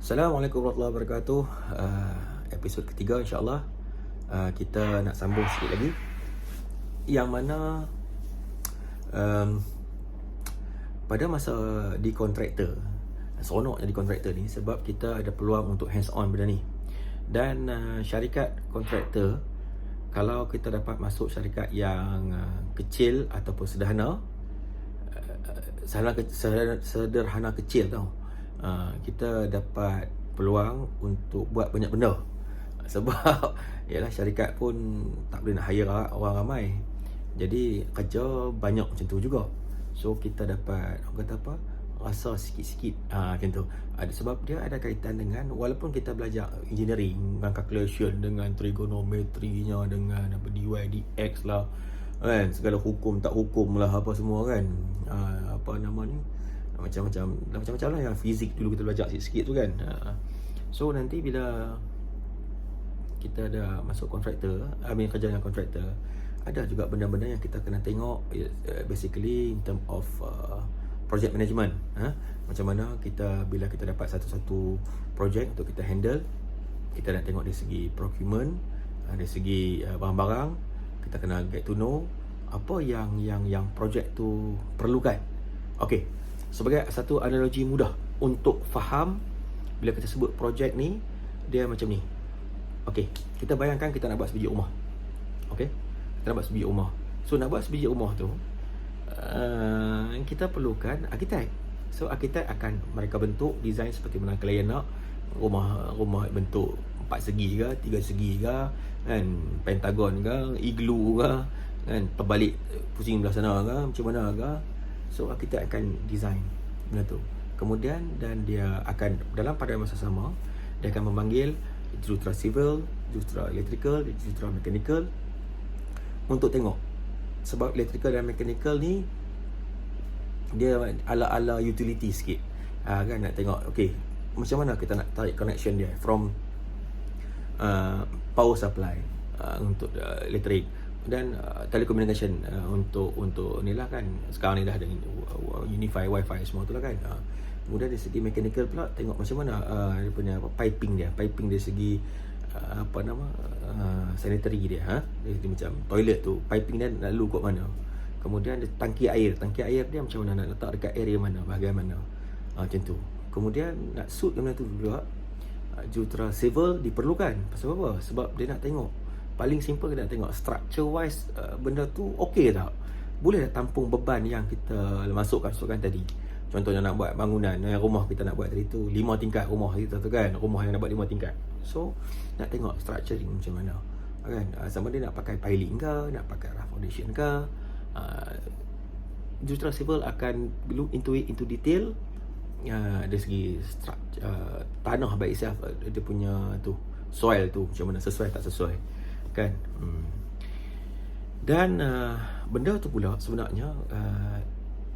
Assalamualaikum warahmatullahi wabarakatuh. Episod ketiga insya-Allah. Kita nak sambung sikit lagi. Yang mana pada masa di kontraktor, seronok jadi kontraktor ni sebab kita ada peluang untuk hands on benda ni. Dan syarikat kontraktor, kalau kita dapat masuk syarikat yang kecil ataupun sederhana, sederhana kecil tau, kita dapat peluang untuk buat banyak benda. Sebab yalah, syarikat pun tak boleh nak hire orang ramai, jadi kerja banyak macam tu juga. So kita dapat, orang kata apa, rasa sikit-sikit macam tu. Sebab dia ada kaitan dengan, walaupun kita belajar engineering dengan calculation, dengan trigonometrinya, dengan apa DY, DX lah kan, segala hukum tak hukum lah, apa semua kan, apa nama ni, macam-macam lah yang fizik dulu kita belajar sikit-sikit tu kan. So nanti bila kita dah masuk kontraktor, kerja dengan kontraktor, ada juga benda-benda yang kita kena tengok, basically in term of project management. Macam mana kita, bila kita dapat satu-satu project untuk kita handle, kita nak tengok dari segi procurement, dari segi barang-barang, kita kena get to know apa yang project tu perlukan. Okey, sebagai satu analogi mudah untuk faham, bila kita sebut project ni, dia macam ni. Okey, kita bayangkan kita nak buat sebiji rumah. Okey, kita nak buat sebiji rumah. So nak buat sebiji rumah tu, kita perlukan arkitek. So arkitek akan mereka bentuk design seperti mana klien nak. Rumah bentuk 4 segi ke, 3 segi ke, kan, pentagon ke, igloo ke, kan, terbalik pusing belah sana ke, macam mana ke. So arkitek akan design benda tu. Kemudian, dan dia akan dalam pada masa sama, dia akan memanggil jurutera civil, jurutera electrical, jurutera mechanical untuk tengok. Sebab electrical dan mechanical ni dia ala-ala utility sikit, kan, nak tengok okey, macam mana kita nak tarik connection dia from power supply untuk elektrik, dan telecommunication untuk ni lah kan, sekarang ni dah ada unify wifi semua tu lah kan. Kemudian dari segi mechanical pula, tengok macam mana dia punya piping dari segi sanitary dia, dari segi macam toilet tu, piping dia lalu kat mana. Kemudian dia tangki air dia macam mana, nak letak dekat area mana, bahagian mana, macam tu. Kemudian nak suit benda tu juga, jurutera civil diperlukan. Pasal apa? Sebab dia nak tengok, paling simple dia nak tengok structure wise, benda tu okey tak, boleh tak tampung beban yang kita masukkan tadi. Contohnya nak buat bangunan, rumah kita nak buat tadi tu 5 tingkat rumah kita tu kan, rumah yang nak buat 5 tingkat. So nak tengok structuring macam mana kan, sama dia nak pakai piling ke, nak pakai rough foundation ke. Jurutera civil akan look into detail, dari segi tanah by itself, dia punya tu soil tu macam mana, sesuai tak sesuai kan. Dan benda tu pula sebenarnya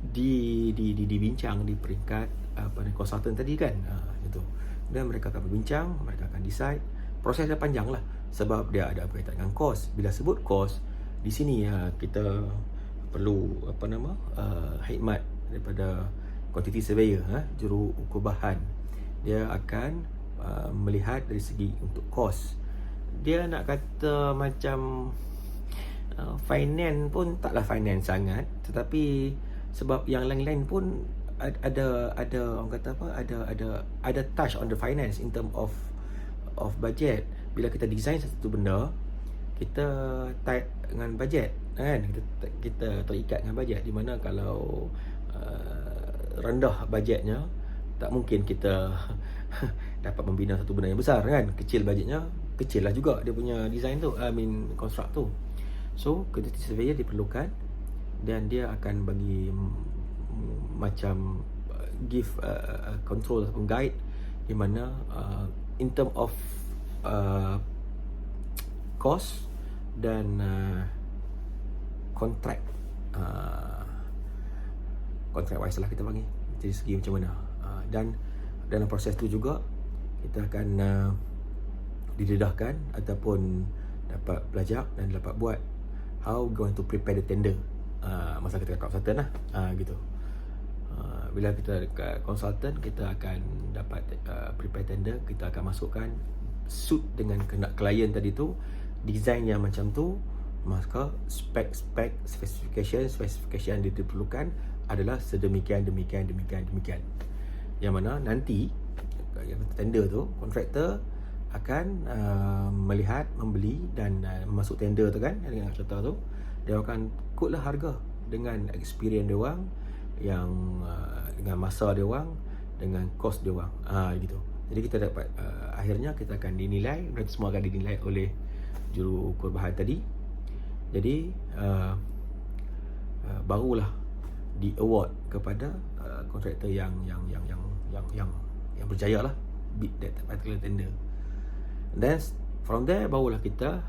dibincang di peringkat konsultan tadi kan, gitu. Dan mereka akan berbincang, mereka akan decide. Proses dia panjang lah, sebab dia ada berkaitan dengan kos. Bila sebut kos di sini, kita perlu khidmat daripada quantity surveyor, juru ukur bahan. Dia akan melihat dari segi untuk kos. Dia nak kata macam finance pun taklah finance sangat, tetapi sebab yang lain-lain pun ada orang kata apa, ada touch on the finance in term of budget. Bila kita design satu benda, kita tight dengan budget kan, kita terikat dengan budget, di mana kalau rendah budgetnya, tak mungkin kita dapat membina satu benda yang besar kan. Kecil budgetnya, kecil lah juga dia punya design tu, construct tu. So quantity surveyor diperlukan, dan dia akan bagi macam give control ataupun guide, di mana in term of cost dan contract wise lah kita panggil, dari segi macam mana. Dan dalam proses tu juga kita akan didedahkan ataupun dapat belajar dan dapat buat how going to prepare the tender masa kita kat consultant lah, gitu. bila kita dekat consultant, kita akan dapat prepare tender, kita akan masukkan suit dengan kehendak klien tadi tu, design yang macam tu, maka specification yang diperlukan adalah sedemikian. Yang mana nanti yang tender tu, kontraktor akan melihat, membeli dan masuk tender tu kan, dengan kereta tu, dia akan kutlah harga dengan experience dia orang, yang dengan masa dia orang, dengan kos dia orang, gitu. Jadi kita dapat akhirnya kita akan dinilai, dan semua akan dinilai oleh juru ukur bahan tadi. Jadi barulah di award kepada kontraktor yang berjaya lah beat that particular tender. Then from there barulah kita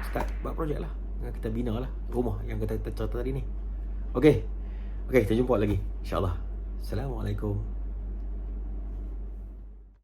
start buat projek lah. Kita bina lah rumah yang kita cerita tadi ni. Okay, kita jumpa lagi insyaAllah. Assalamualaikum.